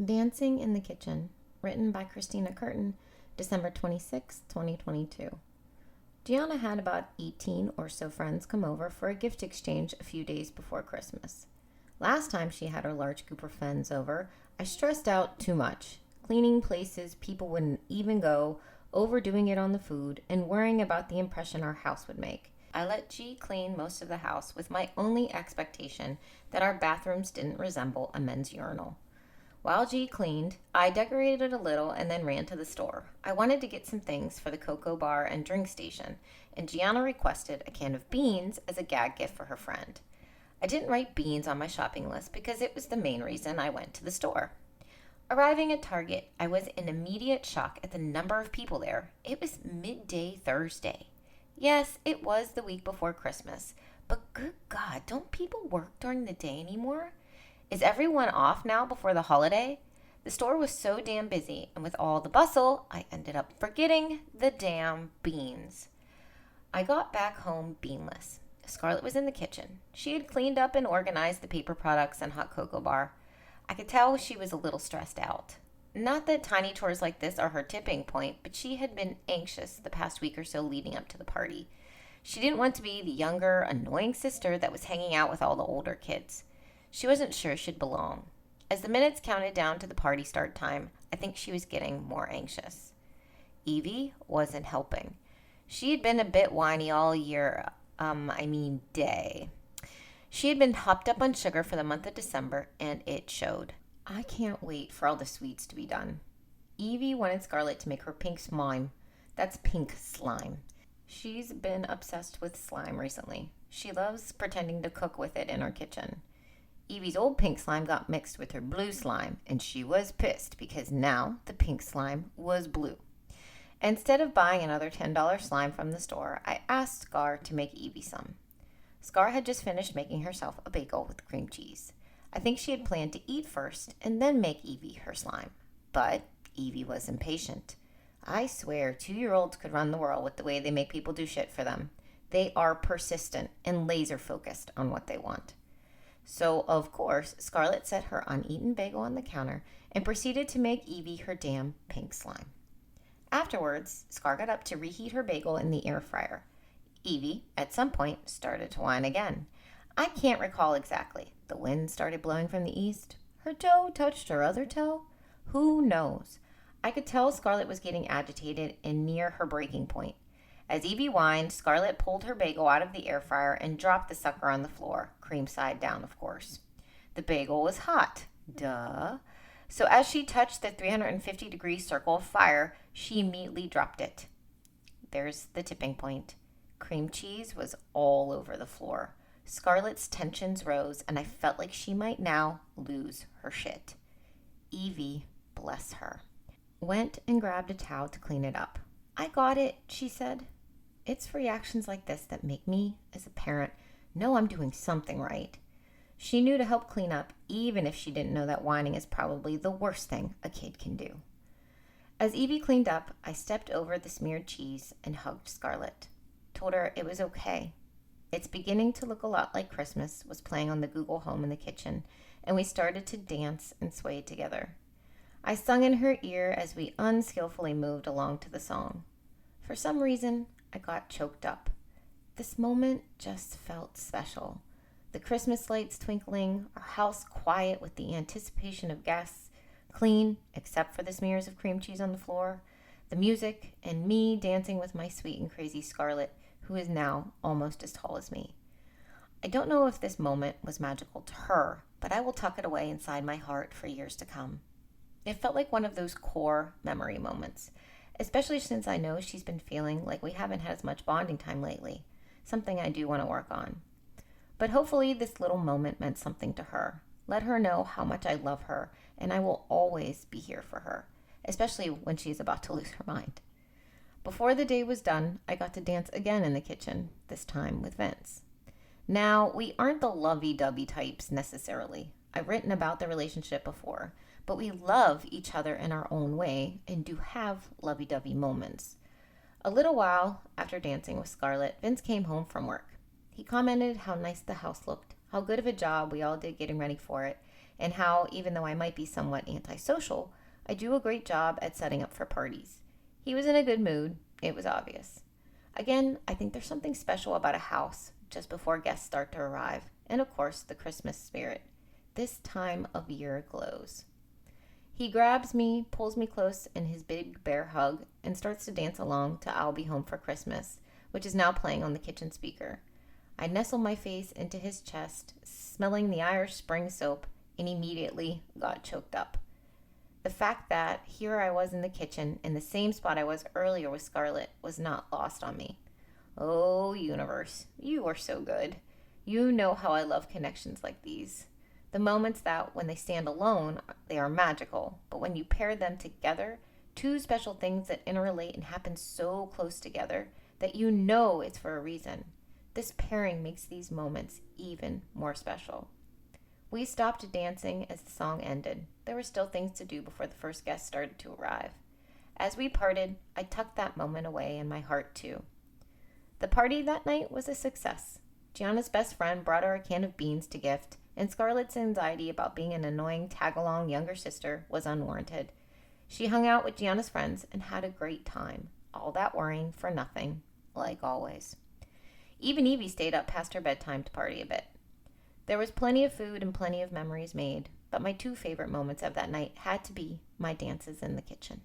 Dancing in the Kitchen, written by Christina Curtin, December 26, 2022. Gianna had about 18 or so friends come over for a gift exchange a few days before Christmas. Last time she had her large group of friends over, I stressed out too much, cleaning places people wouldn't even go, overdoing it on the food, and worrying about the impression our house would make. I let G clean most of the house with my only expectation that our bathrooms didn't resemble a men's urinal. While G cleaned, I decorated a little and then ran to the store. I wanted to get some things for the cocoa bar and drink station, and Gianna requested a can of beans as a gag gift for her friend. I didn't write beans on my shopping list because it was the main reason I went to the store. Arriving at Target, I was in immediate shock at the number of people there. It was midday Thursday. Yes, it was the week before Christmas, but good God, don't people work during the day anymore? Is everyone off now before the holiday? The store was so damn busy, and with all the bustle, I ended up forgetting the damn beans. I got back home beanless. Scarlett was in the kitchen. She had cleaned up and organized the paper products and hot cocoa bar. I could tell she was a little stressed out. Not that tiny chores like this are her tipping point, but she had been anxious the past week or so leading up to the party. She didn't want to be the younger, annoying sister that was hanging out with all the older kids. She wasn't sure she'd belong. As the minutes counted down to the party start time, I think she was getting more anxious. Evie wasn't helping. She had been a bit whiny all day. She had been hopped up on sugar for the month of December, and it showed. I can't wait for all the sweets to be done. Evie wanted Scarlett to make her pink slime. That's pink slime. She's been obsessed with slime recently. She loves pretending to cook with it in her kitchen. Evie's old pink slime got mixed with her blue slime, and she was pissed because now the pink slime was blue. Instead of buying another $10 slime from the store, I asked Scar to make Evie some. Scar had just finished making herself a bagel with cream cheese. I think she had planned to eat first and then make Evie her slime. But Evie was impatient. I swear 2-year-olds could run the world with the way they make people do shit for them. They are persistent and laser focused on what they want. So, of course, Scarlett set her uneaten bagel on the counter and proceeded to make Evie her damn pink slime. Afterwards, Scar got up to reheat her bagel in the air fryer. Evie, at some point, started to whine again. I can't recall exactly. The wind started blowing from the east. Her toe touched her other toe. Who knows? I could tell Scarlett was getting agitated and near her breaking point. As Evie whined, Scarlett pulled her bagel out of the air fryer and dropped the sucker on the floor, cream side down, of course. The bagel was hot. Duh. So as she touched the 350-degree circle of fire, she immediately dropped it. There's the tipping point. Cream cheese was all over the floor. Scarlett's tensions rose, and I felt like she might now lose her shit. Evie, bless her, went and grabbed a towel to clean it up. I got it, she said. It's reactions like this that make me, as a parent, know I'm doing something right. She knew to help clean up, even if she didn't know that whining is probably the worst thing a kid can do. As Evie cleaned up, I stepped over the smeared cheese and hugged Scarlett. Told her it was okay. It's Beginning to Look a Lot Like Christmas was playing on the Google Home in the kitchen, and we started to dance and sway together. I sung in her ear as we unskillfully moved along to the song. For some reason, I got choked up. This moment just felt special. The Christmas lights twinkling, our house quiet with the anticipation of guests, clean except for the smears of cream cheese on the floor, the music, and me dancing with my sweet and crazy Scarlett, who is now almost as tall as me. I don't know if this moment was magical to her, but I will tuck it away inside my heart for years to come. It felt like one of those core memory moments, especially since I know she's been feeling like we haven't had as much bonding time lately, something I do want to work on. But hopefully this little moment meant something to her. Let her know how much I love her, and I will always be here for her, especially when she's about to lose her mind. Before the day was done, I got to dance again in the kitchen, this time with Vince. Now, we aren't the lovey-dovey types necessarily. I've written about the relationship before, but we love each other in our own way and do have lovey-dovey moments. A little while after dancing with Scarlett, Vince came home from work. He commented how nice the house looked, how good of a job we all did getting ready for it, and how, even though I might be somewhat antisocial, I do a great job at setting up for parties. He was in a good mood, it was obvious. Again, I think there's something special about a house just before guests start to arrive, and of course, the Christmas spirit. This time of year glows. He grabs me, pulls me close in his big bear hug, and starts to dance along to I'll Be Home for Christmas, which is now playing on the kitchen speaker. I nestle my face into his chest, smelling the Irish Spring soap, and immediately got choked up. The fact that here I was in the kitchen, in the same spot I was earlier with Scarlett, was not lost on me. Oh, universe, you are so good. You know how I love connections like these. The moments that, when they stand alone, they are magical, but when you pair them together, two special things that interrelate and happen so close together that you know it's for a reason. This pairing makes these moments even more special. We stopped dancing as the song ended. There were still things to do before the first guests started to arrive. As we parted, I tucked that moment away in my heart too. The party that night was a success. Gianna's best friend brought her a can of beans to gift, and Scarlett's anxiety about being an annoying tag-along younger sister was unwarranted. She hung out with Gianna's friends and had a great time. All that worrying for nothing, like always. Even Evie stayed up past her bedtime to party a bit. There was plenty of food and plenty of memories made, but my two favorite moments of that night had to be my dances in the kitchen.